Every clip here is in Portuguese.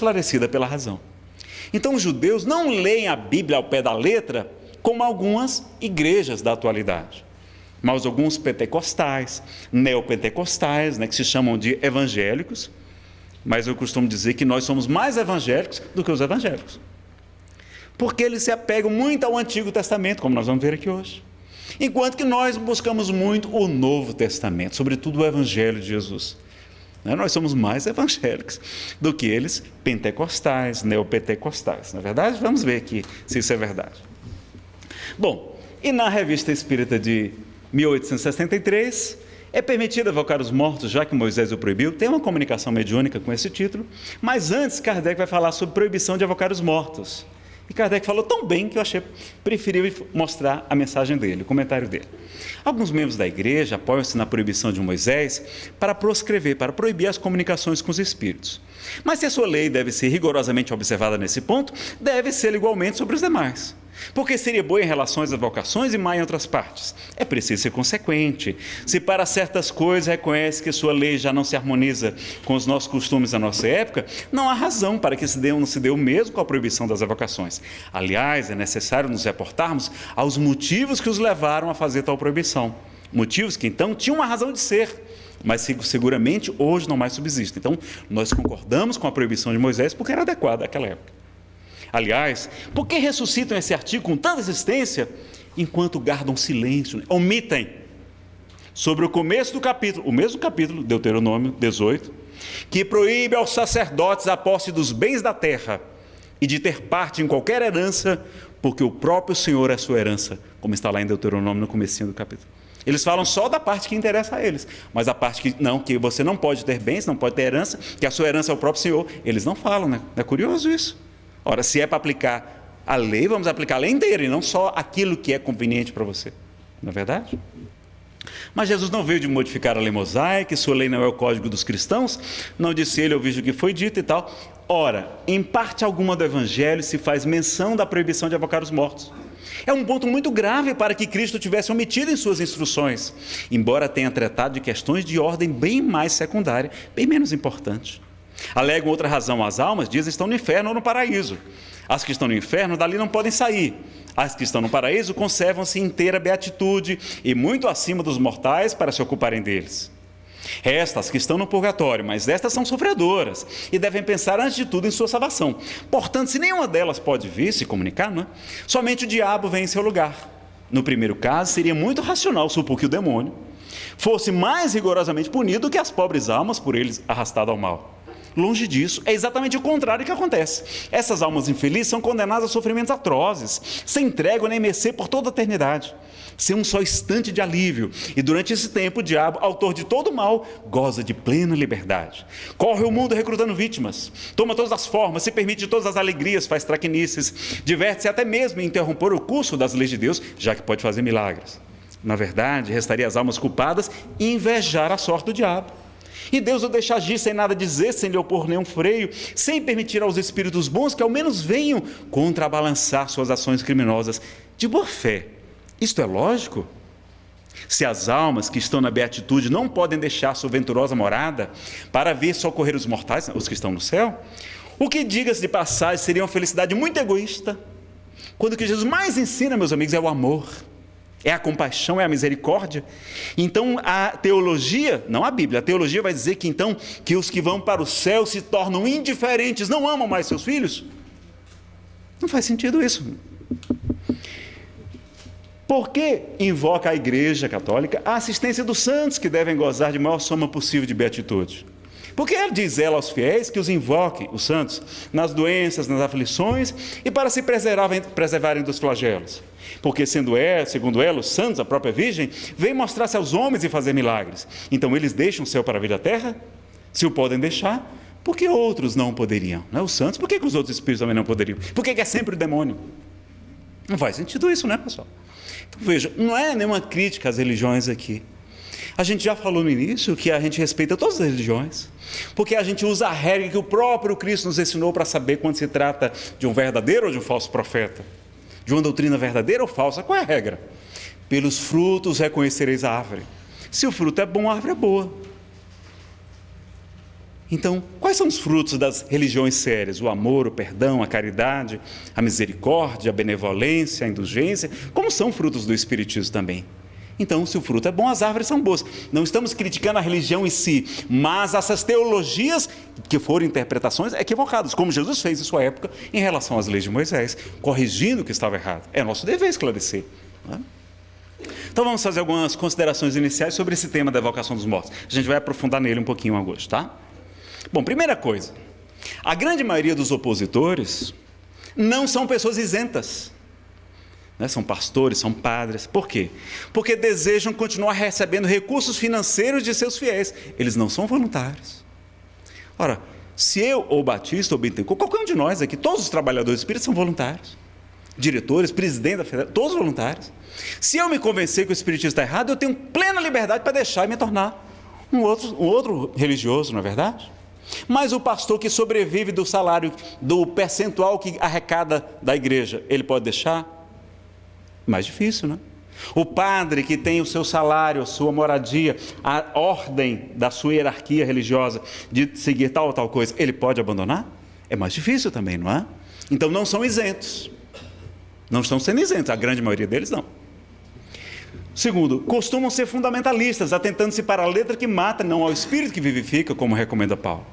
esclarecida pela razão. Então, os judeus não leem a Bíblia ao pé da letra como algumas igrejas da atualidade, mas alguns pentecostais, neopentecostais, que se chamam de evangélicos, mas eu costumo dizer que nós somos mais evangélicos do que os evangélicos, porque eles se apegam muito ao Antigo Testamento, como nós vamos ver aqui hoje, enquanto que nós buscamos muito o Novo Testamento, sobretudo o Evangelho de Jesus. Nós somos mais evangélicos do que eles, pentecostais, neopentecostais. Na verdade, vamos ver aqui se isso é verdade. Bom, e na Revista Espírita de 1863, é permitido evocar os mortos, já que Moisés o proibiu. Tem uma comunicação mediúnica com esse título, mas antes Kardec vai falar sobre proibição de evocar os mortos. E Kardec falou tão bem que eu achei preferível mostrar a mensagem dele, o comentário dele. Alguns membros da igreja apoiam-se na proibição de Moisés para proscrever, para proibir as comunicações com os espíritos. Mas se a sua lei deve ser rigorosamente observada nesse ponto, deve ser igualmente sobre os demais. Porque seria boa em relação às evocações e má em outras partes. É preciso ser consequente. Se para certas coisas reconhece que sua lei já não se harmoniza com os nossos costumes da nossa época, não há razão para que não se dê o mesmo com a proibição das evocações. Aliás, é necessário nos reportarmos aos motivos que os levaram a fazer tal proibição. Motivos que então tinham uma razão de ser, mas seguramente hoje não mais subsistem. Então, nós concordamos com a proibição de Moisés porque era adequada àquela época. Aliás, por que ressuscitam esse artigo com tanta insistência, enquanto guardam silêncio, omitem sobre o começo do capítulo, o mesmo capítulo, Deuteronômio 18, que proíbe aos sacerdotes a posse dos bens da terra e de ter parte em qualquer herança, porque o próprio Senhor é sua herança, como está lá em Deuteronômio no comecinho do capítulo. Eles falam só da parte que interessa a eles, mas a parte que você não pode ter bens, não pode ter herança, que a sua herança é o próprio Senhor, eles não falam, né? É curioso isso. Ora, se é para aplicar a lei, vamos aplicar a lei inteira e não só aquilo que é conveniente para você. Não é verdade? Mas Jesus não veio de modificar a lei mosaica, sua lei não é o código dos cristãos, não disse ele, eu vejo o que foi dito e tal. Ora, em parte alguma do Evangelho se faz menção da proibição de evocar os mortos. É um ponto muito grave para que Cristo tivesse omitido em suas instruções, embora tenha tratado de questões de ordem bem mais secundária, bem menos importante. Alegam outra razão, as almas, dizem, estão no inferno ou no paraíso. As que estão no inferno, dali não podem sair. As que estão no paraíso conservam-se inteira beatitude e muito acima dos mortais para se ocuparem deles. Estas que estão no purgatório, mas estas são sofredoras e devem pensar antes de tudo em sua salvação. Portanto, se nenhuma delas pode vir se comunicar, somente o diabo vem em seu lugar. No primeiro caso, seria muito racional supor que o demônio fosse mais rigorosamente punido do que as pobres almas por eles arrastado ao mal. Longe disso, é exatamente o contrário que acontece. Essas almas infelizes são condenadas a sofrimentos atrozes, sem trégua nem mercê por toda a eternidade, sem um só instante de alívio. E durante esse tempo, o diabo, autor de todo o mal, goza de plena liberdade. Corre o mundo recrutando vítimas, toma todas as formas, se permite todas as alegrias, faz traquinices, diverte-se até mesmo em interromper o curso das leis de Deus, já que pode fazer milagres. Na verdade, restaria às almas culpadas invejar a sorte do diabo. E Deus o deixa agir sem nada dizer, sem lhe opor nenhum freio, sem permitir aos espíritos bons que ao menos venham contrabalançar suas ações criminosas de boa fé. Isto é lógico? Se as almas que estão na beatitude não podem deixar sua venturosa morada para vir socorrer os mortais, os que estão no céu, o que, diga-se de passagem, seria uma felicidade muito egoísta, quando o que Jesus mais ensina, meus amigos, é o amor. É a compaixão, é a misericórdia. Então a teologia, não a Bíblia, a teologia vai dizer que então que os que vão para o céu se tornam indiferentes, não amam mais seus filhos. Não faz sentido isso. Por que invoca a Igreja Católica a assistência dos santos que devem gozar de maior soma possível de beatitude? Porque diz ela aos fiéis que os invoquem, os santos, nas doenças, nas aflições e para se preservarem dos flagelos. Porque segundo ela, os santos, a própria Virgem, vem mostrar-se aos homens e fazer milagres. Então eles deixam o céu para vir à terra? Se o podem deixar, por que outros não poderiam? Não é os santos, por que os outros espíritos também não poderiam? Por que é sempre o demônio? Não faz sentido isso, né, pessoal? Então veja, não é nenhuma crítica às religiões aqui. A gente já falou no início que a gente respeita todas as religiões, porque a gente usa a regra que o próprio Cristo nos ensinou para saber quando se trata de um verdadeiro ou de um falso profeta, de uma doutrina verdadeira ou falsa. Qual é a regra? Pelos frutos reconhecereis a árvore. Se o fruto é bom, a árvore é boa. Então, quais são os frutos das religiões sérias? O amor, o perdão, a caridade, a misericórdia, a benevolência, a indulgência, como são frutos do Espiritismo também. Então, se o fruto é bom, as árvores são boas. Não estamos criticando a religião em si, mas essas teologias que foram interpretações equivocadas, como Jesus fez em sua época em relação às leis de Moisés, corrigindo o que estava errado. É nosso dever esclarecer. Não é? Então vamos fazer algumas considerações iniciais sobre esse tema da evocação dos mortos. A gente vai aprofundar nele um pouquinho hoje, tá? Bom, primeira coisa, a grande maioria dos opositores não são pessoas isentas, né? São pastores, são padres. Por quê? Porque desejam continuar recebendo recursos financeiros de seus fiéis. Eles não são voluntários. Ora, se eu, ou Batista, ou Bittencourt, qualquer um de nós aqui, todos os trabalhadores espíritas são voluntários. Diretores, presidente da federação, todos voluntários. Se eu me convencer que o espiritismo está errado, eu tenho plena liberdade para deixar e me tornar um outro religioso, não é verdade? Mas o pastor que sobrevive do salário, do percentual que arrecada da igreja, ele pode deixar? Mais difícil, né? O padre que tem o seu salário, a sua moradia, a ordem da sua hierarquia religiosa de seguir tal ou tal coisa, ele pode abandonar? É mais difícil também, não é? Então não são isentos. Não estão sendo isentos, a grande maioria deles não. Segundo, costumam ser fundamentalistas, atentando-se para a letra que mata, não ao espírito que vivifica, como recomenda Paulo.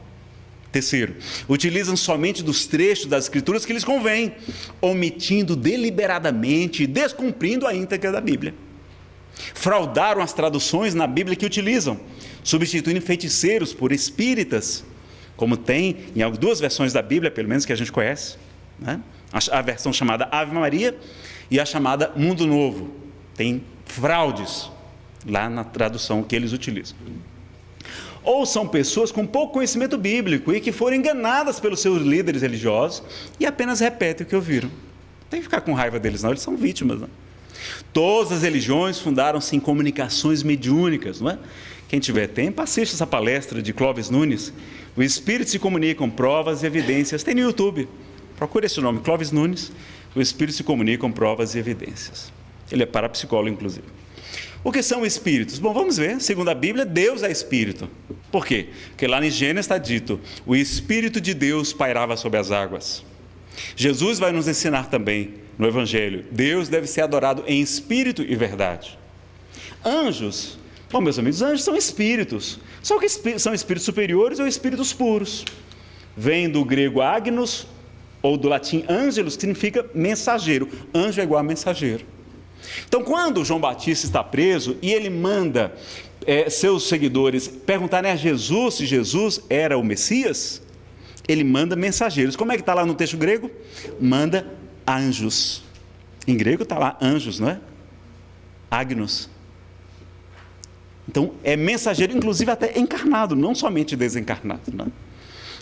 Terceiro, utilizam somente dos trechos das escrituras que lhes convém, omitindo deliberadamente e descumprindo a íntegra da Bíblia. Fraudaram as traduções na Bíblia que utilizam, substituindo feiticeiros por espíritas, como tem em duas versões da Bíblia, pelo menos que a gente conhece, né? A versão chamada Ave Maria e a chamada Mundo Novo. Tem fraudes lá na tradução que eles utilizam. Ou são pessoas com pouco conhecimento bíblico e que foram enganadas pelos seus líderes religiosos e apenas repetem o que ouviram. Não tem que ficar com raiva deles não, eles são vítimas. Não? Todas as religiões fundaram-se em comunicações mediúnicas, não é? Quem tiver tempo, assista essa palestra de Clóvis Nunes. O Espírito se comunica com provas e evidências. Tem no YouTube. Procure esse nome, Clóvis Nunes. O Espírito se comunica com provas e evidências. Ele é parapsicólogo, inclusive. O que são espíritos? Bom, vamos ver. Segundo a Bíblia, Deus é espírito. Por quê? Porque lá em Gênesis está dito, o Espírito de Deus pairava sobre as águas. Jesus vai nos ensinar também no Evangelho, Deus deve ser adorado em espírito e verdade. Anjos, bom, meus amigos, anjos são espíritos. Só que são espíritos superiores ou espíritos puros. Vem do grego agnos, ou do latim angelus, que significa mensageiro. Anjo é igual a mensageiro. Então, quando João Batista está preso e ele manda seus seguidores perguntarem a Jesus se Jesus era o Messias, ele manda mensageiros. Como é que está lá no texto grego? Manda anjos. Em grego está lá anjos, não é? Agnos. Então, é mensageiro, inclusive até encarnado, não somente desencarnado, não é?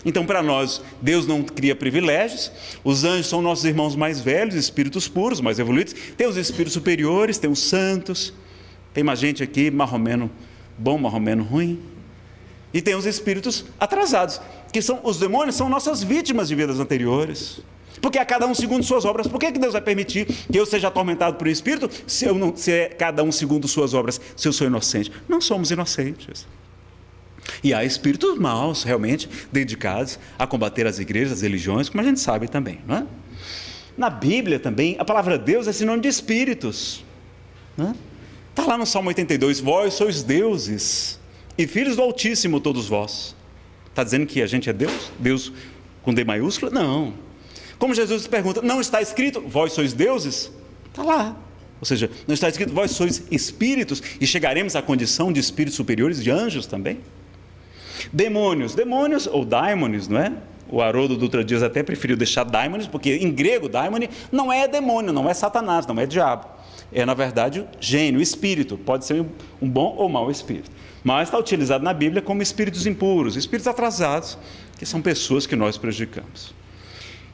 Então, para nós, Deus não cria privilégios, os anjos são nossos irmãos mais velhos, espíritos puros, mais evoluídos, tem os espíritos superiores, tem os santos, tem mais gente aqui, marromeno bom, marromeno ruim, e tem os espíritos atrasados, que são os demônios, são nossas vítimas de vidas anteriores, porque a cada um segundo suas obras. Por que Deus vai permitir que eu seja atormentado por um espírito, se é cada um segundo suas obras, se eu sou inocente? Não somos inocentes. E há espíritos maus, realmente, dedicados a combater as igrejas, as religiões, como a gente sabe também, não é? Na Bíblia também, a palavra Deus é sinônimo de espíritos. Está lá no Salmo 82, vós sois deuses e filhos do Altíssimo todos vós. Está dizendo que a gente é Deus? Deus com D maiúsculo? Não. Como Jesus pergunta, não está escrito, vós sois deuses? Está lá. Ou seja, não está escrito, vós sois espíritos e chegaremos à condição de espíritos superiores, de anjos também? Demônios ou daimones, não é? O Haroldo Dutra Dias até preferiu deixar daimones, porque em grego daimone não é demônio, não é Satanás, não é diabo. É, na verdade, gênio, espírito. Pode ser um bom ou mau espírito. Mas está utilizado na Bíblia como espíritos impuros, espíritos atrasados, que são pessoas que nós prejudicamos.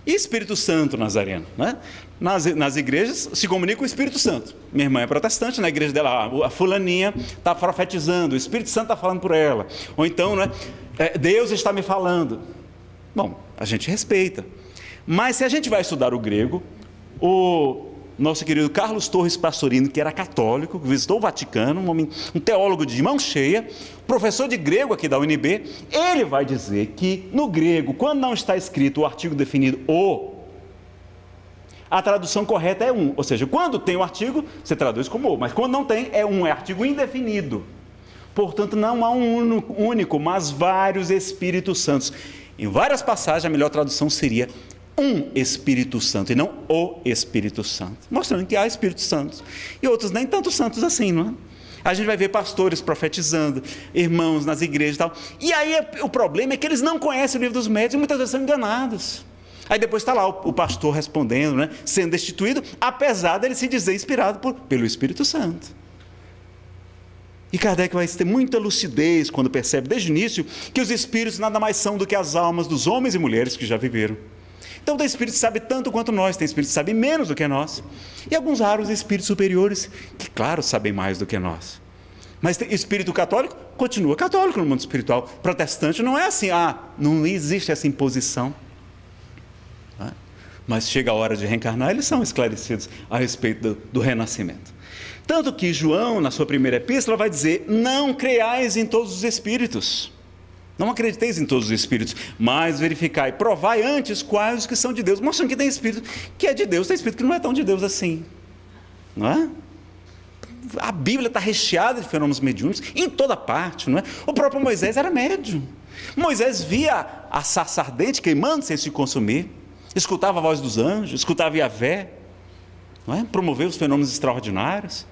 E Espírito Santo Nazareno, né? Nas igrejas se comunica com o Espírito Santo. Minha irmã é protestante, na igreja dela, a fulaninha está profetizando, o Espírito Santo está falando por ela. Ou então, né, Deus está me falando. Bom, a gente respeita. Mas se a gente vai estudar o grego, nosso querido Carlos Torres Pastorino, que era católico, que visitou o Vaticano, um teólogo de mão cheia, professor de grego aqui da UNB, ele vai dizer que no grego, quando não está escrito o artigo definido o, a tradução correta é um, ou seja, quando tem o artigo, você traduz como o, mas quando não tem, é um, é artigo indefinido. Portanto, não há um único, mas vários Espíritos Santos. Em várias passagens, a melhor tradução seria um Espírito Santo, e não o Espírito Santo, mostrando que há Espíritos Santos, e outros nem tanto santos assim, não é? A gente vai ver pastores profetizando, irmãos nas igrejas e tal, e aí o problema é que eles não conhecem o livro dos médiuns, e muitas vezes são enganados. Aí depois está lá o pastor respondendo, né, sendo destituído, apesar dele se dizer inspirado pelo Espírito Santo. E Kardec vai ter muita lucidez quando percebe desde o início que os espíritos nada mais são do que as almas dos homens e mulheres que já viveram. Então tem espírito que sabe tanto quanto nós, tem espírito que sabe menos do que nós. E alguns raros espíritos superiores que, claro, sabem mais do que nós. Mas espírito católico continua católico no mundo espiritual. Protestante não é assim, não existe essa imposição. Mas chega a hora de reencarnar, eles são esclarecidos a respeito do renascimento. Tanto que João, na sua primeira epístola, vai dizer: não creiais em todos os espíritos, não acrediteis em todos os espíritos, mas verificai, provai antes quais os que são de Deus, mostrando que tem espírito que é de Deus, tem espírito que não é tão de Deus assim, não é? A Bíblia está recheada de fenômenos mediúnicos em toda parte, não é? O próprio Moisés era médium. Moisés via a sarça ardente queimando sem se consumir, escutava a voz dos anjos, escutava Yahvé, não é? Promoveu os fenômenos extraordinários.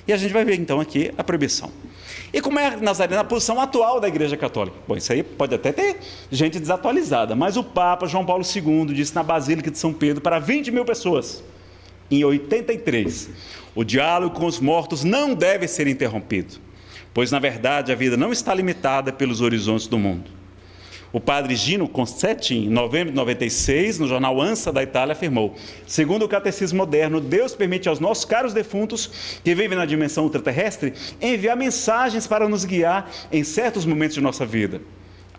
E a gente vai ver então aqui a proibição. E como é Nazaré na posição atual da Igreja Católica? Bom, isso aí pode até ter gente desatualizada, mas o Papa João Paulo II disse na Basílica de São Pedro para 20 mil pessoas, em 83, o diálogo com os mortos não deve ser interrompido, pois na verdade a vida não está limitada pelos horizontes do mundo. O padre Gino Concetti, em novembro de 96, no jornal ANSA da Itália, afirmou: segundo o catecismo moderno, Deus permite aos nossos caros defuntos, que vivem na dimensão ultraterrestre, enviar mensagens para nos guiar em certos momentos de nossa vida.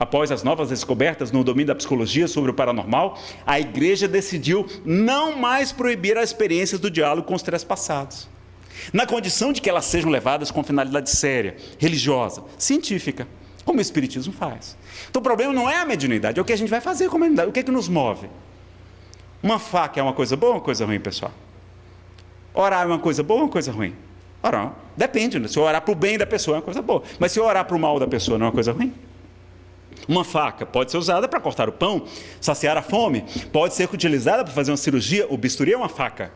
Após as novas descobertas no domínio da psicologia sobre o paranormal, a Igreja decidiu não mais proibir as experiências do diálogo com os trespassados, na condição de que elas sejam levadas com finalidade séria, religiosa, científica, como o Espiritismo faz. Então o problema não é a mediunidade, é o que a gente vai fazer com a mediunidade, o que é que nos move. Uma faca é uma coisa boa ou uma coisa ruim, pessoal? Orar é uma coisa boa ou uma coisa ruim? Orar, depende, né? Se eu orar para o bem da pessoa é uma coisa boa, mas se eu orar para o mal da pessoa não é uma coisa ruim? Uma faca pode ser usada para cortar o pão, saciar a fome, pode ser utilizada para fazer uma cirurgia, o bisturi é uma faca,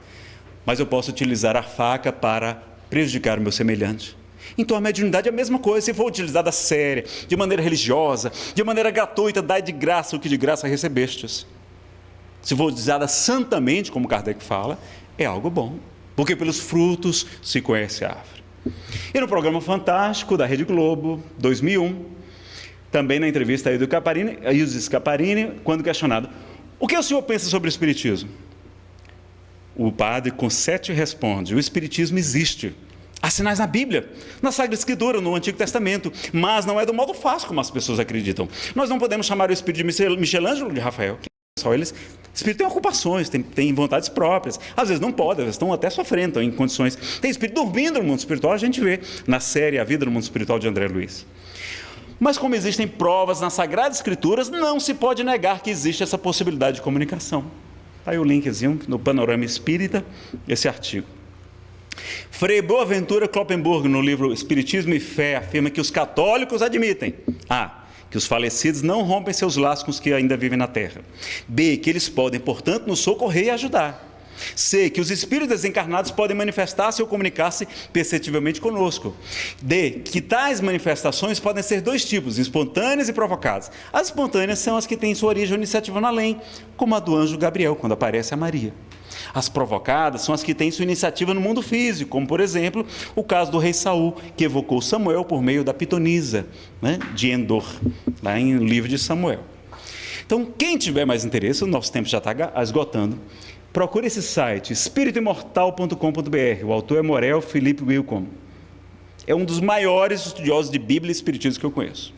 mas eu posso utilizar a faca para prejudicar o meu semelhante. Então a mediunidade é a mesma coisa, se for utilizada séria, de maneira religiosa, de maneira gratuita, dai de graça o que de graça recebestes. Se for utilizada santamente, como Kardec fala, é algo bom, porque pelos frutos se conhece a árvore. E no programa fantástico da Rede Globo, 2001, também na entrevista a Ilse Scaparini, quando questionado: o que o senhor pensa sobre o Espiritismo? O padre Concetti responde: o Espiritismo existe. Há sinais na Bíblia, na Sagrada Escritura, no Antigo Testamento, mas não é do modo fácil como as pessoas acreditam. Nós não podemos chamar o espírito de Michelangelo de Rafael. Só eles, espírito tem ocupações, tem vontades próprias. Às vezes não podem, às vezes estão até sofrendo, estão em condições. Tem espírito dormindo no mundo espiritual, a gente vê na série A Vida no Mundo Espiritual de André Luiz. Mas como existem provas nas Sagradas Escrituras, não se pode negar que existe essa possibilidade de comunicação. Está aí o linkzinho no Panorama Espírita, esse artigo. Frei Boaventura Kloppenburg, no livro Espiritismo e Fé, afirma que os católicos admitem: A, que os falecidos não rompem seus laços com os que ainda vivem na terra. B, que eles podem, portanto, nos socorrer e ajudar. C, que os espíritos desencarnados podem manifestar-se ou comunicar-se perceptivelmente conosco. D, que tais manifestações podem ser dois tipos: espontâneas e provocadas. As espontâneas são as que têm sua origem ou iniciativa no além, como a do anjo Gabriel, quando aparece a Maria. As provocadas são as que têm sua iniciativa no mundo físico, como, por exemplo, o caso do rei Saul, que evocou Samuel por meio da pitonisa, né, de Endor, lá em livro de Samuel. Então, quem tiver mais interesse, o nosso tempo já está esgotando, procure esse site, espiritoimortal.com.br. O autor é Morel Felipe Wilcom. É um dos maiores estudiosos de Bíblia e Espiritismo que eu conheço.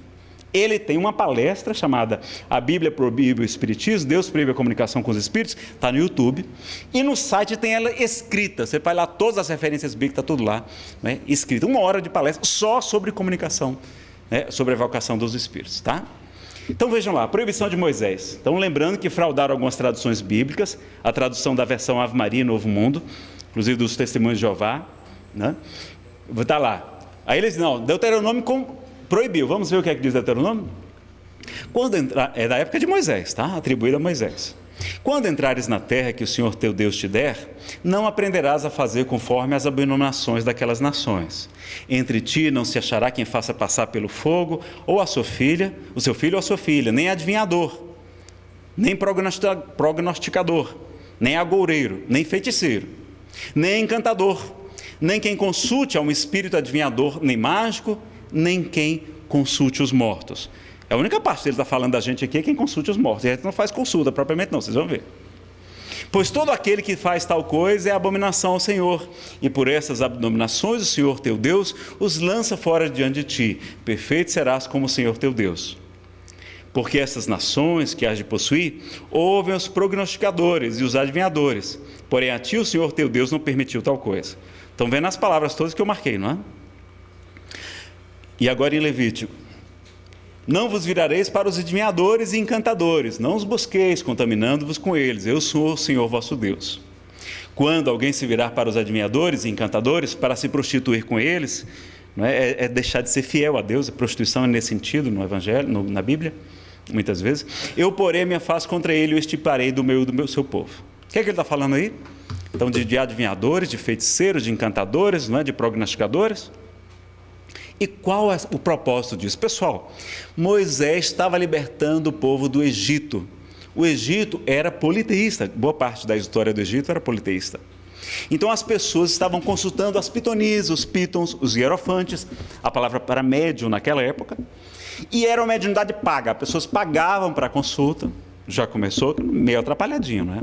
Ele tem uma palestra chamada A Bíblia Proíbe o Espiritismo, Deus Proíbe a Comunicação com os Espíritos, está no YouTube, e no site tem ela escrita, você vai lá, todas as referências bíblicas, está tudo lá, né, escrita, 1 hora de palestra só sobre comunicação, né, sobre a evocação dos Espíritos, tá? Então vejam lá, a proibição de Moisés. Então lembrando que fraudaram algumas traduções bíblicas, a tradução da versão Ave Maria e Novo Mundo, inclusive dos Testemunhos de Jeová, né? Está lá. Aí eles não, Deuteronômio proibiu. Vamos ver o que é que diz Deuteronômio? É da época de Moisés, tá? Atribuído a Moisés. Quando entrares na terra que o Senhor teu Deus te der, não aprenderás a fazer conforme as abominações daquelas nações. Entre ti não se achará quem faça passar pelo fogo, ou a sua filha, o seu filho ou a sua filha, nem adivinhador, nem prognosticador, nem agoureiro, nem feiticeiro, nem encantador, nem quem consulte a um espírito adivinhador, nem mágico, nem quem consulte os mortos. A única parte que ele está falando da gente aqui é quem consulte os mortos. E a gente não faz consulta propriamente não, vocês vão ver. Pois todo aquele que faz tal coisa é abominação ao Senhor. E por essas abominações o Senhor teu Deus os lança fora diante de ti. Perfeito serás como o Senhor teu Deus. Porque essas nações que hás de possuir, ouvem os prognosticadores e os adivinhadores. Porém a ti o Senhor teu Deus não permitiu tal coisa. Estão vendo as palavras todas que eu marquei, não é? E agora em Levítico. Não vos virareis para os adivinhadores e encantadores, não os busqueis, contaminando-vos com eles. Eu sou o Senhor vosso Deus. Quando alguém se virar para os adivinhadores e encantadores para se prostituir com eles, não é deixar de ser fiel a Deus. A prostituição é nesse sentido no Evangelho, na Bíblia, muitas vezes. Eu, porém, me afasto contra ele e o extirparei do seu povo. O que é que ele está falando aí? Então, de adivinhadores, de feiticeiros, de encantadores, não é? De prognosticadores. E qual é o propósito disso? Pessoal, Moisés estava libertando o povo do Egito. O Egito era politeísta, boa parte da história do Egito era politeísta. Então as pessoas estavam consultando as pitonisas, os pitons, os hierofantes, a palavra para médium naquela época, e era uma mediunidade paga, as pessoas pagavam para a consulta, já começou meio atrapalhadinho, não é?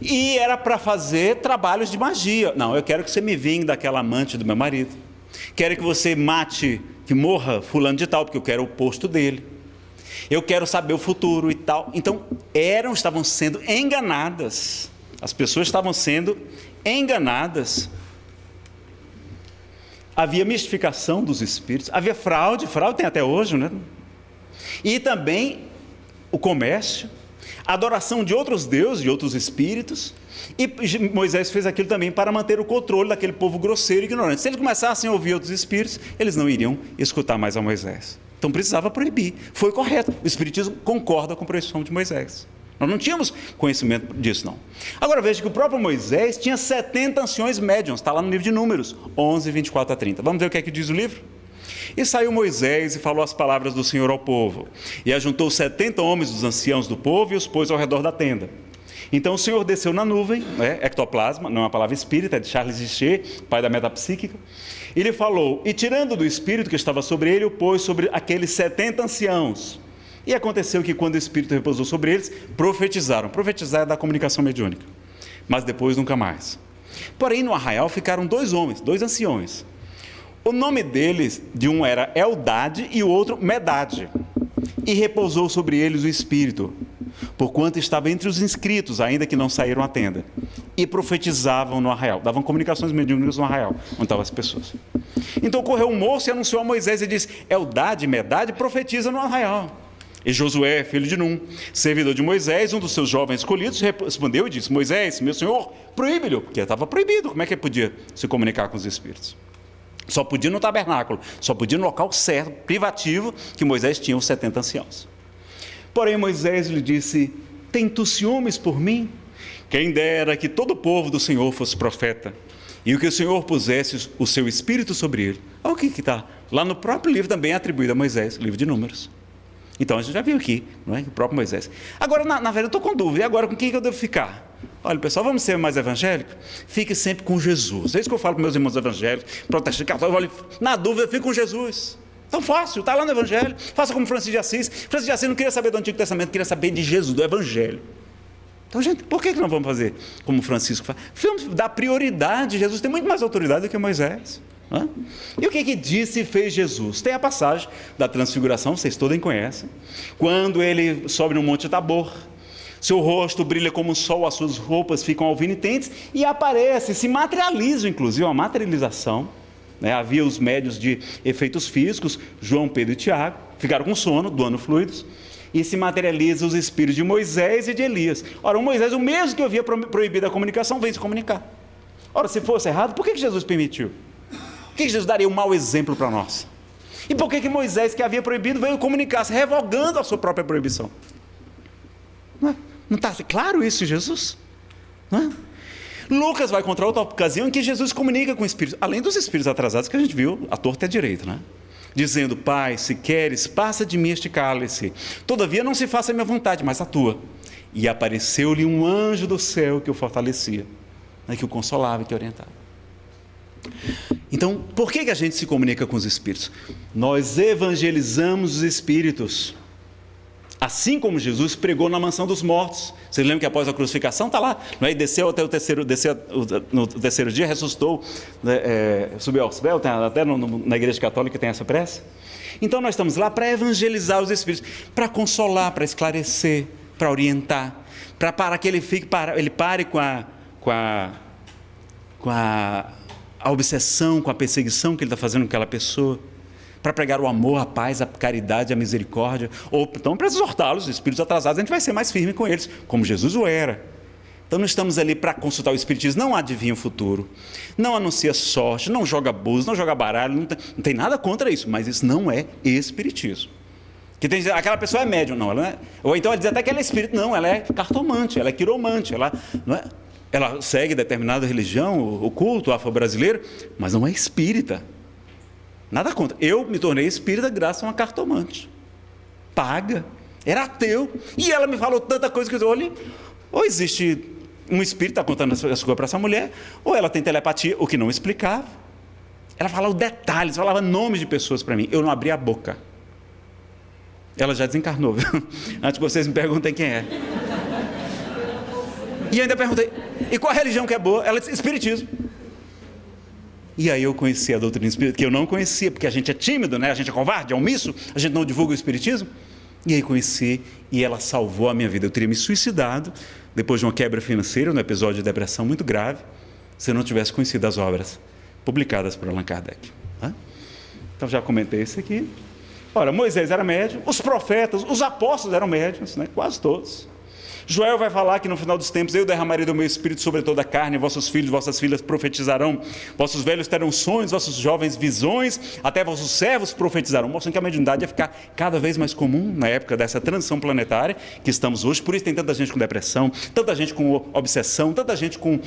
E era para fazer trabalhos de magia. Não, eu quero que você me vingue daquela amante do meu marido. Quero que você mate, que morra fulano de tal, porque eu quero o posto dele. Eu quero saber o futuro e tal. Então, estavam sendo enganadas. As pessoas estavam sendo enganadas. Havia mistificação dos espíritos. Havia fraude tem até hoje, né? E também o comércio, a adoração de outros deuses, de outros espíritos. E Moisés fez aquilo também para manter o controle daquele povo grosseiro e ignorante. Se eles começassem a ouvir outros espíritos, eles não iriam escutar mais a Moisés. Então precisava proibir. Foi correto. O Espiritismo concorda com a proibição de Moisés. Nós não tínhamos conhecimento disso, não. Agora veja que o próprio Moisés tinha 70 anciões médiuns. Está lá no livro de Números, 11, 24 a 30. Vamos ver o que é que diz o livro? E saiu Moisés e falou as palavras do Senhor ao povo. E ajuntou 70 homens dos anciãos do povo e os pôs ao redor da tenda. Então o Senhor desceu na nuvem, ectoplasma, não é uma palavra espírita, é de Charles Richer, pai da metapsíquica. Ele falou, e tirando do espírito que estava sobre ele, o pôs sobre aqueles 70 anciãos. E aconteceu que quando o espírito repousou sobre eles, profetizaram. Profetizar é da comunicação mediúnica, mas depois nunca mais. Porém no arraial ficaram 2 homens, 2 anciões. O nome deles, de um era Eldade e o outro Medade. E repousou sobre eles o espírito, porquanto estava entre os inscritos, ainda que não saíram à tenda, e profetizavam no arraial, davam comunicações mediúnicas no arraial, onde estavam as pessoas. Então correu um moço e anunciou a Moisés e disse, Eldade, Medade, profetiza no arraial. E Josué, filho de Num, servidor de Moisés, um dos seus jovens escolhidos, respondeu e disse, Moisés, meu senhor, proíbe-lhe, porque estava proibido, como é que ele podia se comunicar com os espíritos? Só podia no tabernáculo, só podia no local certo, privativo, que Moisés tinha os 70 anciãos. Porém Moisés lhe disse, tem tu ciúmes por mim? Quem dera que todo o povo do Senhor fosse profeta, e o que o Senhor pusesse o seu espírito sobre ele. Olha o que está lá no próprio livro também atribuído a Moisés, livro de Números. Então a gente já viu aqui, não é? O próprio Moisés. Agora, na verdade, eu estou com dúvida, e agora com quem que eu devo ficar? Olha, pessoal, vamos ser mais evangélicos? Fique sempre com Jesus. É isso que eu falo para meus irmãos evangélicos, protestantes, católicos. Na dúvida, fique com Jesus. Tão fácil, está lá no Evangelho. Faça como Francisco de Assis. Francisco de Assis não queria saber do Antigo Testamento, queria saber de Jesus, do Evangelho. Então, gente, por que não vamos fazer como Francisco faz? Vamos dar prioridade. Jesus tem muito mais autoridade do que Moisés. Né? E o que disse e fez Jesus? Tem a passagem da transfiguração, vocês todos conhecem, quando ele sobe no Monte Tabor, seu rosto brilha como o sol, as suas roupas ficam alvinitentes, e aparece, se materializa, inclusive, uma materialização, né? Havia os médios de efeitos físicos, João, Pedro e Tiago, ficaram com sono, doando fluidos, e se materializa os espíritos de Moisés e de Elias. Ora, o Moisés, o mesmo que havia proibido a comunicação, vem se comunicar. Ora, se fosse errado, por que Jesus permitiu? Por que Jesus daria um mau exemplo para nós? E por que Moisés, que havia proibido, veio comunicar-se, revogando a sua própria proibição? Não está claro isso em Jesus? Não é? Lucas vai encontrar outra ocasião em que Jesus comunica com espíritos, além dos espíritos atrasados que a gente viu, à torta e à direita, né? Dizendo: Pai, se queres, passa de mim este cálice, todavia não se faça a minha vontade, mas a tua. E apareceu-lhe um anjo do céu que o fortalecia, né? Que o consolava e que orientava. Então, por que a gente se comunica com os espíritos? Nós evangelizamos os espíritos, assim como Jesus pregou na mansão dos mortos. Vocês lembram que após a crucificação está lá, não é? Desceu até no terceiro dia, ressuscitou, subiu ao céu, até na igreja católica tem essa prece. Então nós estamos lá para evangelizar os espíritos, para consolar, para esclarecer, para orientar, para que ele pare com a obsessão, com a perseguição que ele está fazendo com aquela pessoa, para pregar o amor, a paz, a caridade, a misericórdia, ou então para exortá-los, os espíritos atrasados, a gente vai ser mais firme com eles, como Jesus o era. Então nós estamos ali para consultar o espiritismo, não adivinha o futuro, não anuncia sorte, não joga búzios, não joga baralho, não tem nada contra isso, mas isso não é espiritismo. Que tem, aquela pessoa é médium, não, ela é, ou então ela diz até que ela é espírito, não, ela é cartomante, ela é quiromante, ela segue determinada religião, o culto afro-brasileiro, mas não é espírita. Nada contra. Eu me tornei espírita graças a uma cartomante. Paga. Era ateu. E ela me falou tanta coisa que eu olhei. Ou existe um espírito que está contando essa coisa para essa mulher, ou ela tem telepatia, o que não explicava. Ela falava detalhes, falava nomes de pessoas para mim. Eu não abria a boca. Ela já desencarnou, viu? Antes que vocês me perguntem quem é. E ainda perguntei, e qual a religião que é boa? Ela disse, espiritismo. E aí eu conheci a doutrina espírita, que eu não conhecia, porque a gente é tímido, né? A gente é covarde, é omisso, a gente não divulga o espiritismo. E aí conheci, e ela salvou a minha vida. Eu teria me suicidado, depois de uma quebra financeira, num episódio de depressão muito grave, se eu não tivesse conhecido as obras publicadas por Allan Kardec. Então já comentei isso aqui. Ora, Moisés era médium, os profetas, os apóstolos eram médiuns, né? Quase todos. Joel vai falar que no final dos tempos eu derramarei do meu espírito sobre toda a carne, vossos filhos, vossas filhas profetizarão, vossos velhos terão sonhos, vossos jovens visões, até vossos servos profetizarão, mostrando que a mediunidade ia ficar cada vez mais comum na época dessa transição planetária que estamos hoje. Por isso tem tanta gente com depressão, tanta gente com obsessão, tanta gente com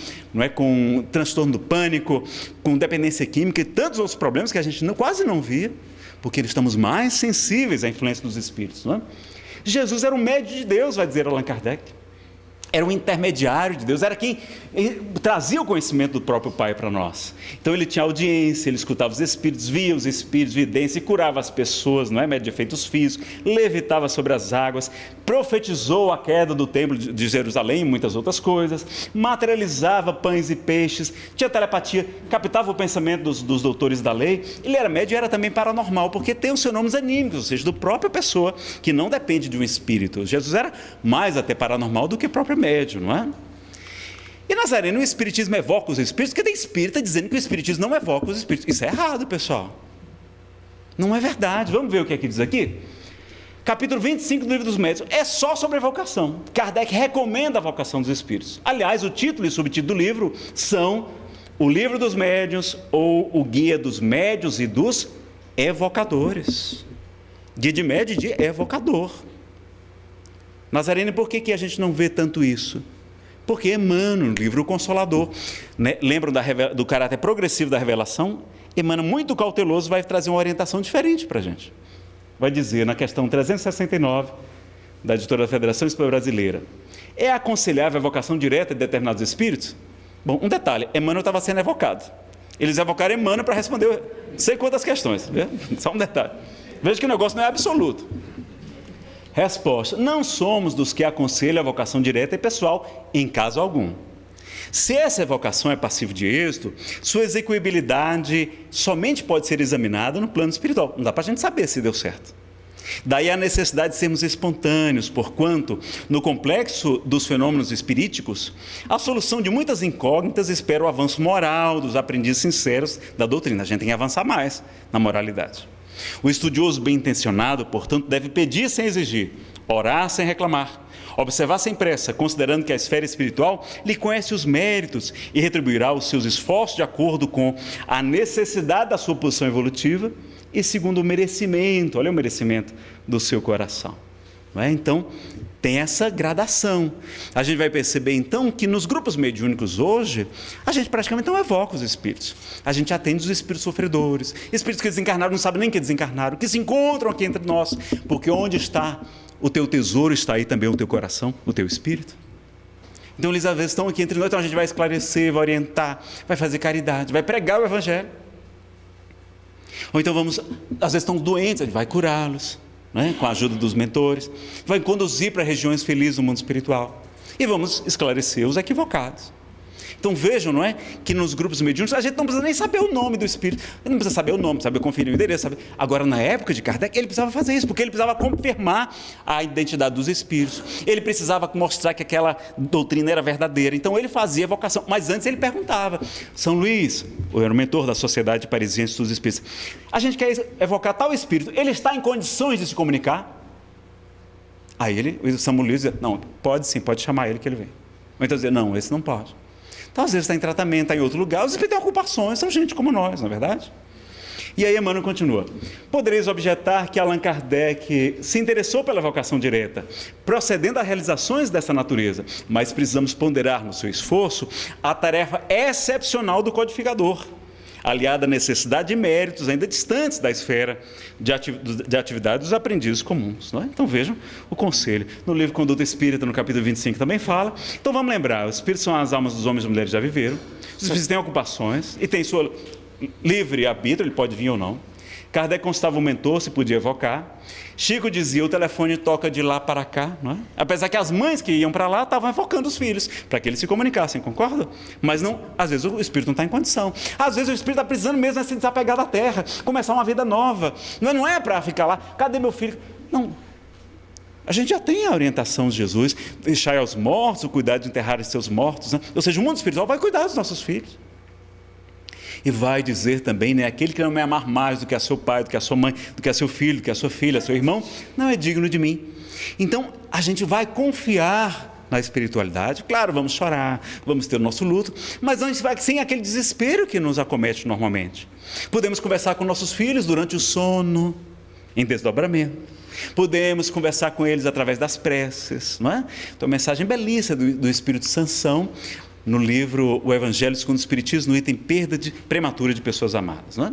transtorno do pânico, com dependência química e tantos outros problemas que a gente quase não via, porque estamos mais sensíveis à influência dos espíritos, não é? Jesus era um médium de Deus, vai dizer Allan Kardec. Era um intermediário de Deus, era quem trazia o conhecimento do próprio Pai para nós. Então ele tinha audiência, ele escutava os espíritos, via os espíritos, vidência, e curava as pessoas, não é? Médio de efeitos físicos, levitava sobre as águas, profetizou a queda do templo de Jerusalém e muitas outras coisas, materializava pães e peixes, tinha telepatia, captava o pensamento dos doutores da lei. Ele era médio e era também paranormal, porque tem os fenômenos anímicos, ou seja, da própria pessoa, que não depende de um espírito. Jesus era mais até paranormal do que próprio médium, não é? E Nazareno, o espiritismo evoca os espíritos, porque tem espírita dizendo que o espiritismo não evoca os espíritos. Isso é errado, pessoal. Não é verdade. Vamos ver o que é que diz aqui? Capítulo 25 do Livro dos Médiuns. É só sobre a vocação. Kardec recomenda a vocação dos espíritos. Aliás, o título e subtítulo do livro são O Livro dos Médiuns ou O Guia dos Médiuns e dos Evocadores. Guia de médium e de evocador. Nazareno, por que a gente não vê tanto isso? Porque Emmanuel, no livro O Consolador, né? Lembram do caráter progressivo da revelação? Emmanuel, muito cauteloso, vai trazer uma orientação diferente para a gente. Vai dizer, na questão 369, da editora da Federação Espírita Brasileira, é aconselhável a evocação direta de determinados espíritos? Bom, um detalhe, Emmanuel estava sendo evocado. Eles evocaram Emmanuel para responder sei quantas questões, viu? Só um detalhe. Veja que o negócio não é absoluto. Resposta: não somos dos que aconselham a vocação direta e pessoal em caso algum. Se essa evocação é passiva de êxito, sua execuibilidade somente pode ser examinada no plano espiritual. Não dá para a gente saber se deu certo. Daí a necessidade de sermos espontâneos, porquanto, no complexo dos fenômenos espiríticos, a solução de muitas incógnitas espera o avanço moral dos aprendizes sinceros da doutrina. A gente tem que avançar mais na moralidade. O estudioso bem-intencionado, portanto, deve pedir sem exigir, orar sem reclamar, observar sem pressa, considerando que a esfera espiritual lhe conhece os méritos e retribuirá os seus esforços de acordo com a necessidade da sua posição evolutiva e segundo o merecimento, olha o merecimento do seu coração. Não é? Então, tem essa gradação. A gente vai perceber, então, que nos grupos mediúnicos hoje, a gente praticamente não evoca os espíritos. A gente atende os espíritos sofredores, espíritos que desencarnaram, não sabem nem que desencarnaram, que se encontram aqui entre nós, porque onde está o teu tesouro, está aí também o teu coração, o teu espírito. Então, eles às vezes estão aqui entre nós, então a gente vai esclarecer, vai orientar, vai fazer caridade, vai pregar o evangelho. Ou então às vezes estão doentes, a gente vai curá-los, né, com a ajuda dos mentores, vai conduzir para regiões felizes do mundo espiritual e vamos esclarecer os equivocados. Então vejam, não é, que nos grupos mediúnicos a gente não precisa nem saber o nome do espírito, ele não precisa saber o nome, saber conferir o endereço, saber. Agora na época de Kardec ele precisava fazer isso, porque ele precisava confirmar a identidade dos espíritos, ele precisava mostrar que aquela doutrina era verdadeira, então ele fazia evocação, mas antes ele perguntava. São Luís, eu era o mentor da Sociedade Parisiense dos Espíritos, a gente quer evocar tal espírito, ele está em condições de se comunicar? Aí o São Luís dizia, não, pode sim, pode chamar ele que ele vem. Ou então dizia, não, esse não pode. Então, às vezes está em tratamento, está em outro lugar, os espíritos têm ocupações, são gente como nós, não é verdade? E aí Emmanuel continua. Podereis objetar que Allan Kardec se interessou pela vocação direta, procedendo a realizações dessa natureza, mas precisamos ponderar no seu esforço a tarefa excepcional do codificador, aliada à necessidade de méritos ainda distantes da esfera de atividade dos aprendizes comuns. Não é? Então vejam o conselho. No livro Conduta Espírita, no capítulo 25, também fala. Então vamos lembrar, os espíritos são as almas dos homens e mulheres que já viveram, os espíritos têm ocupações e têm sua livre arbítrio, ele pode vir ou não. Kardec constava o mentor, se podia evocar. Chico dizia, o telefone toca de lá para cá, não é? Apesar que as mães que iam para lá estavam evocando os filhos, para que eles se comunicassem, concorda? Mas não, às vezes o espírito não está em condição. Às vezes o espírito está precisando mesmo se desapegar da terra, começar uma vida nova. Não é para ficar lá, cadê meu filho? Não. A gente já tem a orientação de Jesus, deixai aos mortos o cuidado de enterrar os seus mortos, né? Ou seja, o mundo espiritual vai cuidar dos nossos filhos. E vai dizer também, né, aquele que não me amar mais do que a seu pai, do que a sua mãe, do que a seu filho, do que a sua filha, seu irmão, não é digno de mim. Então, a gente vai confiar na espiritualidade. Claro, vamos chorar, vamos ter o nosso luto, mas a gente vai sem aquele desespero que nos acomete normalmente. Podemos conversar com nossos filhos durante o sono, em desdobramento. Podemos conversar com eles através das preces, não é? Então, mensagem belíssima do Espírito Sansão, no livro O Evangelho segundo o Espiritismo, no item perda prematura de pessoas amadas. Não é?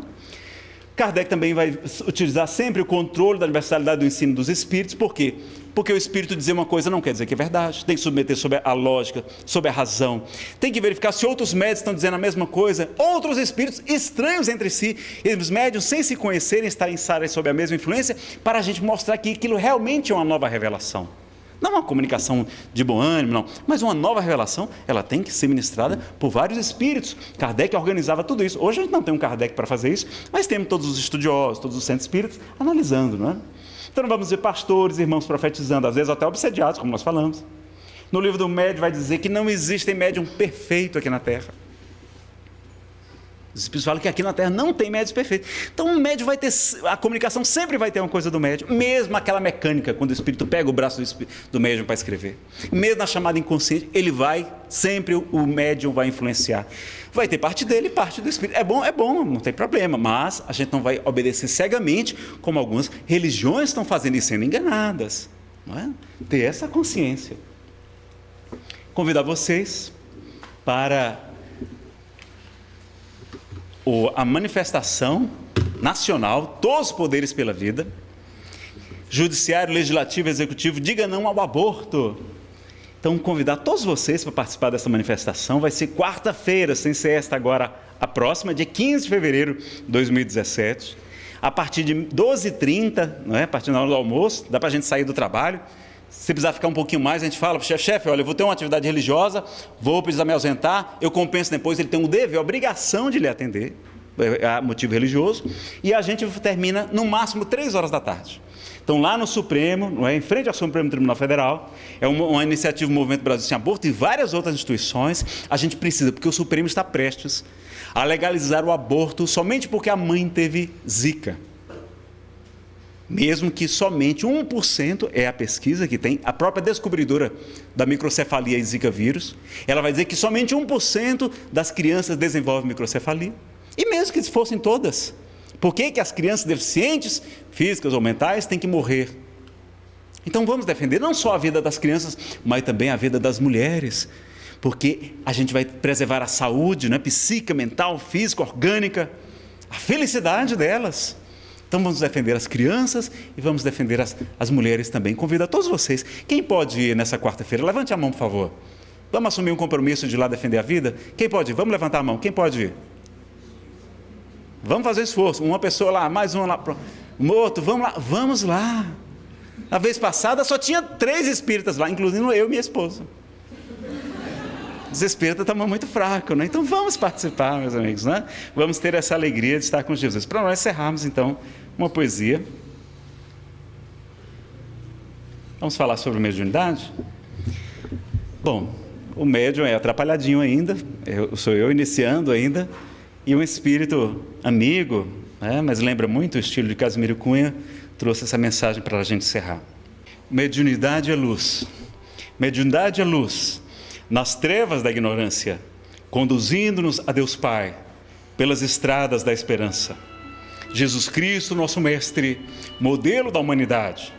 Kardec também vai utilizar sempre o controle da universalidade do ensino dos espíritos. Por quê? Porque o espírito dizer uma coisa não quer dizer que é verdade. Tem que submeter sobre a lógica, sobre a razão. Tem que verificar se outros médiuns estão dizendo a mesma coisa. Outros espíritos estranhos entre si, e os médiuns, sem se conhecerem, estarem sob a mesma influência, para a gente mostrar que aquilo realmente é uma nova revelação. Não uma comunicação de bom ânimo, não. Mas uma nova revelação, ela tem que ser ministrada por vários espíritos. Kardec organizava tudo isso. Hoje a gente não tem um Kardec para fazer isso, mas temos todos os estudiosos, todos os centros espíritas analisando, não é? Então vamos ver pastores, irmãos profetizando, às vezes até obsediados, como nós falamos. No livro do médium vai dizer que não existe médium perfeito aqui na Terra. Os espíritos falam que aqui na Terra não tem médios perfeitos. Então o médium vai ter, a comunicação sempre vai ter uma coisa do médium, mesmo aquela mecânica, quando o espírito pega o braço do médium para escrever. Mesmo na chamada inconsciente, ele vai, sempre o médium vai influenciar. Vai ter parte dele e parte do espírito. É bom, não tem problema, mas a gente não vai obedecer cegamente, como algumas religiões estão fazendo e sendo enganadas. Não é? Ter essa consciência. Convidar vocês para a manifestação nacional, todos os poderes pela vida, judiciário, legislativo, executivo, diga não ao aborto. Então, convidar todos vocês para participar dessa manifestação. Vai ser quarta-feira, sem ser esta agora, a próxima, dia 15 de fevereiro de 2017, a partir de 12h30, não é? A partir da hora do almoço, dá para a gente sair do trabalho, Se precisar ficar um pouquinho mais, a gente fala para o chefe, olha, eu vou ter uma atividade religiosa, vou precisar me ausentar, eu compenso depois, ele tem um dever, a obrigação de lhe atender, motivo religioso, e a gente termina no máximo 3 horas da tarde. Então, lá no Supremo, em frente ao Supremo Tribunal Federal, é uma iniciativa do Movimento Brasil Sem Aborto e várias outras instituições, a gente precisa, porque o Supremo está prestes a legalizar o aborto somente porque a mãe teve zika. Mesmo que somente 1% é a pesquisa que tem, a própria descobridora da microcefalia e zika vírus, ela vai dizer que somente 1% das crianças desenvolvem microcefalia. E mesmo que fossem todas, por que as crianças deficientes, físicas ou mentais, têm que morrer? Então vamos defender não só a vida das crianças, mas também a vida das mulheres, porque a gente vai preservar a saúde, né, psíquica, mental, física, orgânica, a felicidade delas. Então vamos defender as crianças e vamos defender as mulheres também. Convido a todos vocês, quem pode ir nessa quarta-feira? Levante a mão, por favor. Vamos assumir um compromisso de ir lá defender a vida? Quem pode ir? Vamos levantar a mão. Quem pode ir? Vamos fazer esforço. Uma pessoa lá, mais uma lá, um outro, vamos lá. Vamos lá. A vez passada só tinha 3 espíritas lá, incluindo eu e minha esposa. Os espíritas estavam muito fracos, né? Então vamos participar, meus amigos, né? Vamos ter essa alegria de estar com Jesus. Para nós encerrarmos, então, uma poesia. Vamos falar sobre mediunidade? Bom, o médium é atrapalhadinho ainda, sou eu iniciando ainda, e um espírito amigo, né? Mas lembra muito o estilo de Casimiro Cunha, trouxe essa mensagem para a gente encerrar. Mediunidade é luz. Mediunidade é luz. Nas trevas da ignorância, conduzindo-nos a Deus Pai, pelas estradas da esperança. Jesus Cristo, nosso Mestre, modelo da humanidade,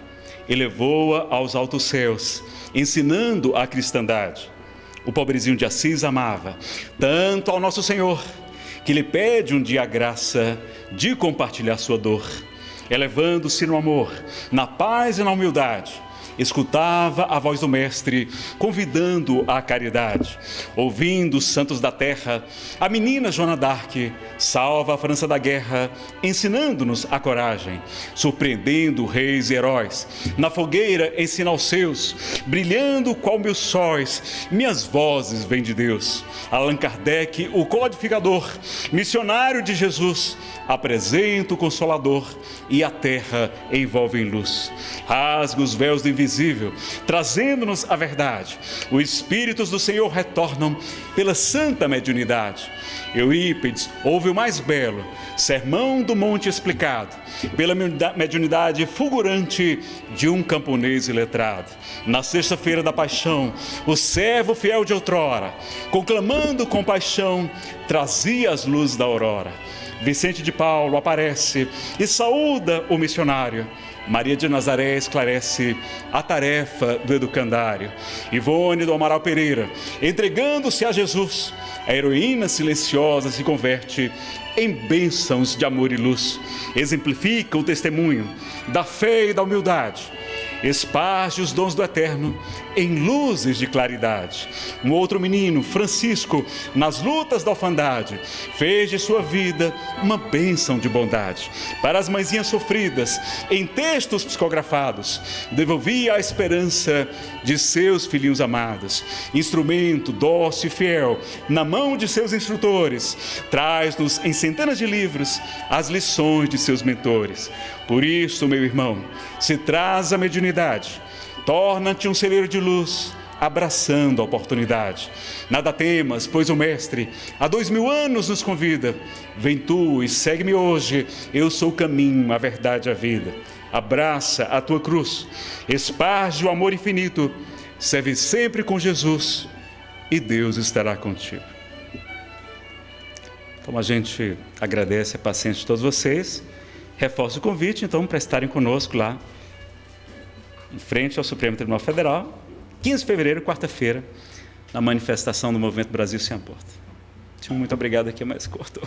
elevou-a aos altos céus, ensinando a cristandade. O pobrezinho de Assis amava tanto ao nosso Senhor, que lhe pede um dia a graça de compartilhar sua dor, elevando-se no amor, na paz e na humildade. Escutava a voz do Mestre, convidando-o à caridade. Ouvindo os santos da terra, a menina Joana d'Arc salva a França da guerra, ensinando-nos a coragem, surpreendendo reis e heróis. Na fogueira ensina aos seus, brilhando qual mil sóis, minhas vozes vêm de Deus. Allan Kardec, o codificador, missionário de Jesus, apresenta o Consolador e a terra envolve em luz. Rasga os véus do invisível, trazendo-nos a verdade. Os Espíritos do Senhor retornam pela santa mediunidade. Eurípides ouve o mais belo sermão do monte explicado, pela mediunidade fulgurante de um camponês iletrado. Na sexta-feira da paixão, o servo fiel de outrora, conclamando compaixão, trazia as luzes da aurora. Vicente de Paulo aparece e saúda o missionário. Maria de Nazaré esclarece a tarefa do educandário. Ivone do Amaral Pereira, entregando-se a Jesus, a heroína silenciosa se converte em bênçãos de amor e luz. Exemplifica o testemunho da fé e da humildade. Esparge os dons do Eterno em luzes de claridade. Um outro menino, Francisco, nas lutas da orfandade, fez de sua vida uma bênção de bondade. Para as mãezinhas sofridas, em textos psicografados, devolvia a esperança de seus filhinhos amados. Instrumento dócil e fiel, na mão de seus instrutores, traz-nos em centenas de livros as lições de seus mentores. Por isso, meu irmão, se traz a mediunidade, torna-te um celeiro de luz, abraçando a oportunidade. Nada temas, pois o Mestre há 2000 anos nos convida. Vem tu e segue-me hoje, eu sou o caminho, a verdade e a vida. Abraça a tua cruz, esparge o amor infinito, serve sempre com Jesus e Deus estará contigo. Então a gente agradece a paciência de todos vocês. Reforço o convite, então, para estarem conosco lá, em frente ao Supremo Tribunal Federal, 15 de fevereiro, quarta-feira, na manifestação do Movimento Brasil Sem Aborto. Muito obrigado, aqui é mais curto.